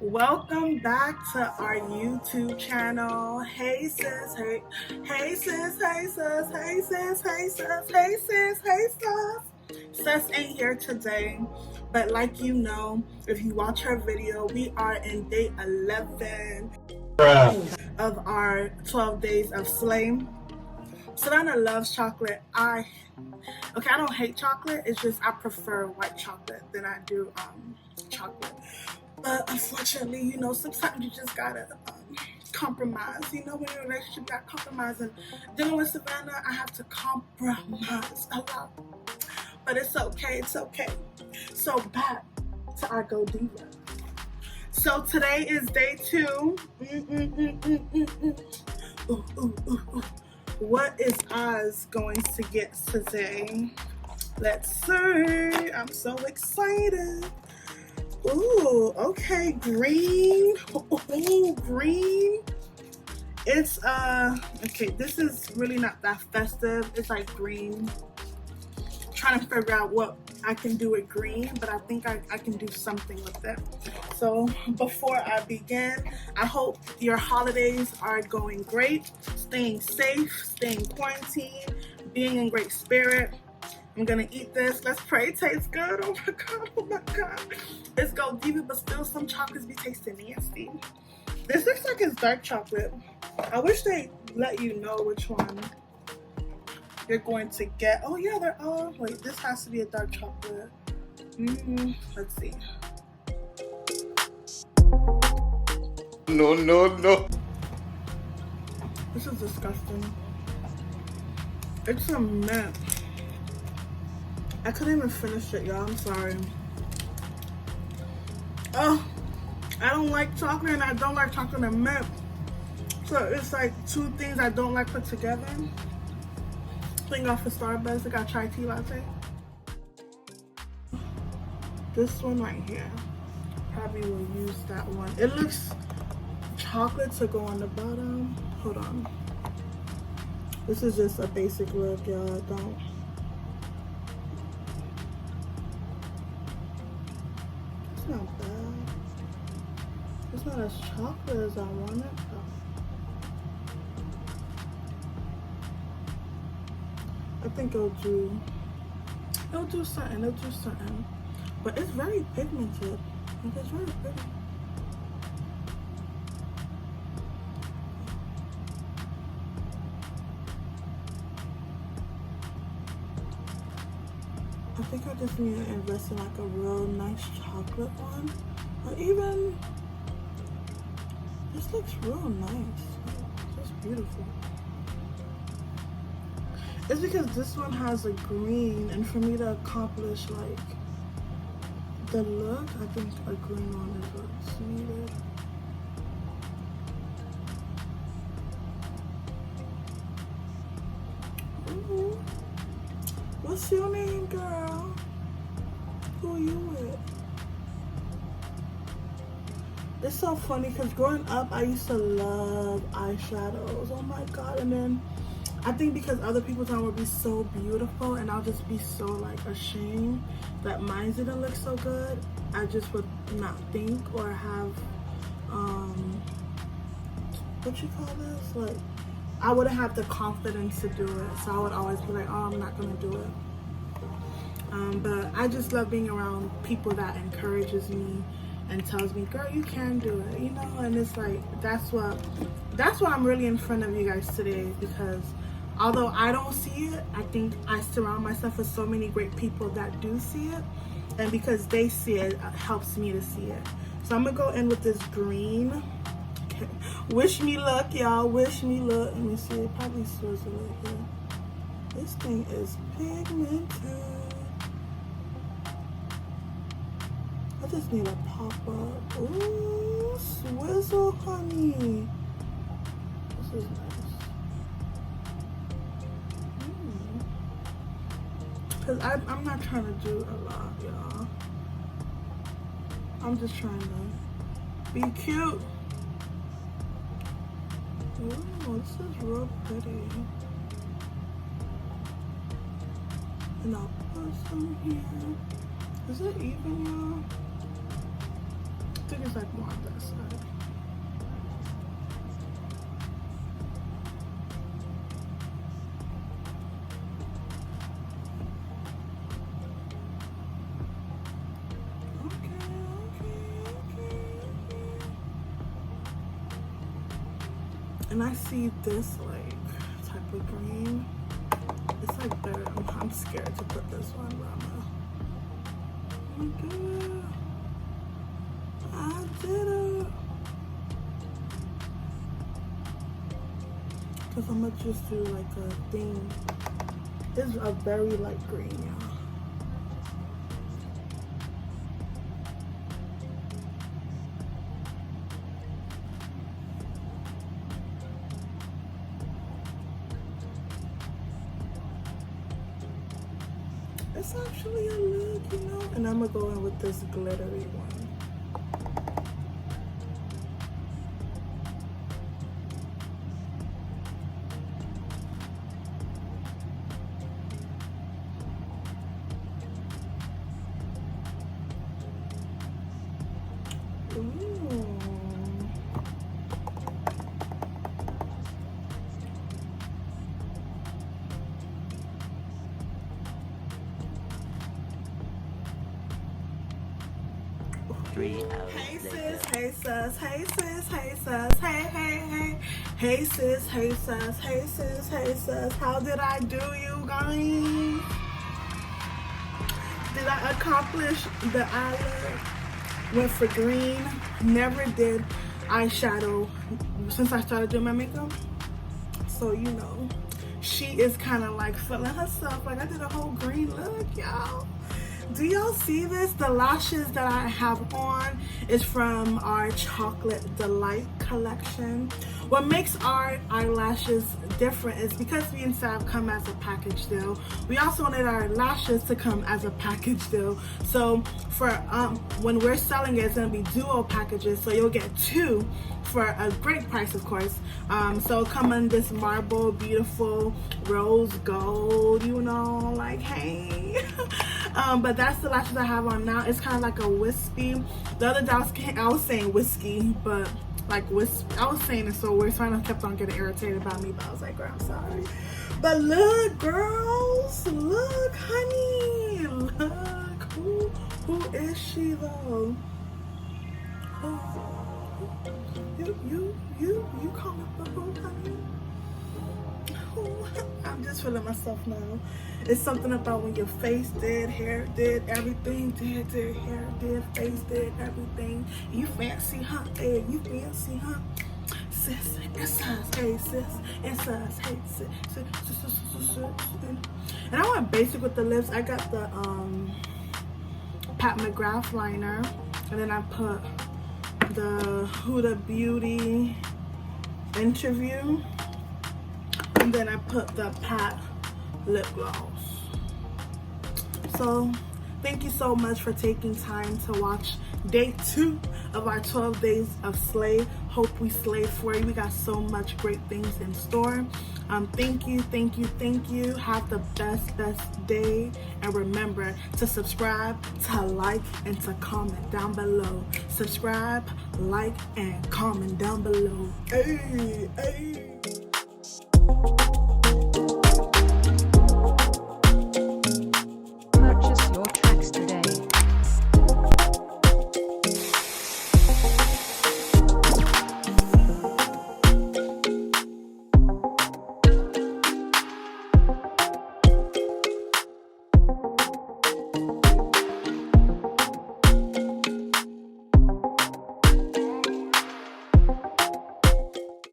Welcome back to our YouTube channel. Hey sis, hey sis, hey sis, hey sis, hey sis, hey sis, hey sis. Sis ain't here today, but like you know, if you watch her video, we are in day 11 of our 12 days of slaying. Savannah loves chocolate. I don't hate chocolate. It's just I prefer white chocolate than I do chocolate. But unfortunately, you know, sometimes you just gotta compromise. You know, when you're in a relationship, you gotta compromise. And dealing with Savannah, I have to compromise a lot. But it's okay, it's okay. So back to our Go Diva. So today is day 2. What is Oz going to get today? Let's see. I'm so excited. Ooh, okay, green. Ooh, green. It's okay, this is really not that festive. It's like green. I'm trying to figure out what I can do with green, but I think I can do something with it. So before I begin, I hope your holidays are going great, staying safe, staying quarantined, being in great spirit. I'm gonna eat this. Let's pray it tastes good. Oh my god, oh my god. It's Go Diva, but still some chocolates be tasting nasty. This looks like it's dark chocolate. I wish they let you know which one you're going to get. Oh yeah, they're all, wait, this has to be a dark chocolate. Let's see. No. This is disgusting. It's a mint. I couldn't even finish it, y'all. I'm sorry. Oh, I don't like chocolate and I don't like chocolate and mint. So it's like two things I don't like put together. Thing off of Starbucks, I got chai tea latte. This one right here, probably will use that one. It looks chocolate to go on the bottom. Hold on. This is just a basic look, y'all. Don't. It's not bad. It's not as chocolate as I want it. I think it'll do something. But it's very pigmented. Like, it's very pretty. I think I just need to invest in like a real nice chocolate one. Or even, this looks real nice. It's beautiful. It's because this one has a green, and for me to accomplish like the look, I think a green one is what's needed. Ooh. What's your name, girl? Who are you with? It's so funny because growing up, I used to love eyeshadows. Oh my god, and then I think because other people thought it would be so beautiful and I'll just be so like ashamed that mine didn't look so good, I just would not think or have what you call this, like I wouldn't have the confidence to do it, so I would always be like, oh, I'm not gonna do it. But I just love being around people that encourages me and tells me, girl, you can do it, you know. And it's like that's why I'm really in front of you guys today, because although I don't see it, I think I surround myself with so many great people that do see it, and because they see it, it helps me to see it. So I'm gonna go in with this green. Okay. Wish me luck, y'all. Wish me luck. Let me see. It probably shows it right here. This thing is pigmented. I just need a pop up. Ooh, swizzle, honey. This is nice. Because I'm not trying to do a lot, y'all. I'm just trying to be cute. Ooh, this is real pretty. And I'll put some here. Is it even, y'all? She's like more on this side. And I see this like type of green. It's like better. I'm scared to put this one, but I did it. Cause I'm gonna just do like a thing. It's a very light green, y'all. It's actually a look, you know? And I'm gonna go in with this glittery one. Hey sis, hey sis, hey sis, hey sis, hey, hey, hey. Hey sis, hey sis, hey sis, hey sis. How did I do, you guys? Did I accomplish the eyelid? Went for green. Never did eyeshadow since I started doing my makeup. So, you know, she is kind of like feeling herself. Like I did a whole green look, y'all. Do y'all see this? The lashes that I have on is from our Chocolate Delight collection. What makes our eyelashes different is because we instead come as a package deal. We also wanted our lashes to come as a package deal. So for when we're selling it, it's gonna be duo packages. So you'll get two for a great price, of course. So come in this marble, beautiful rose gold, you know, like hey. But that's the lashes I have on now. It's kind of like a wispy. The other day I was saying whiskey, but like wispy. I was saying it so weird, so I kept on getting irritated about me, but I was like, girl, I'm sorry. But look, girls, look, honey, look, who is she though? You call me the who, honey? I'm just feeling myself now. It's something about when your face did, hair did, everything did, hair did, face did, everything. You fancy, huh? Hey, you fancy, huh? Sis, it's us, hey sis, it's us, hey sis. And I went basic with the lips. I got the Pat McGrath liner, and then I put the Huda Beauty Interview. And then I put the Pat lip gloss. So thank you so much for taking time to watch day 2 of our 12 days of slay. Hope we slayed for you. We got so much great things in store. Thank you. Have the best day. And remember to subscribe, to like, and to comment down below. Subscribe, like, and comment down below. Hey.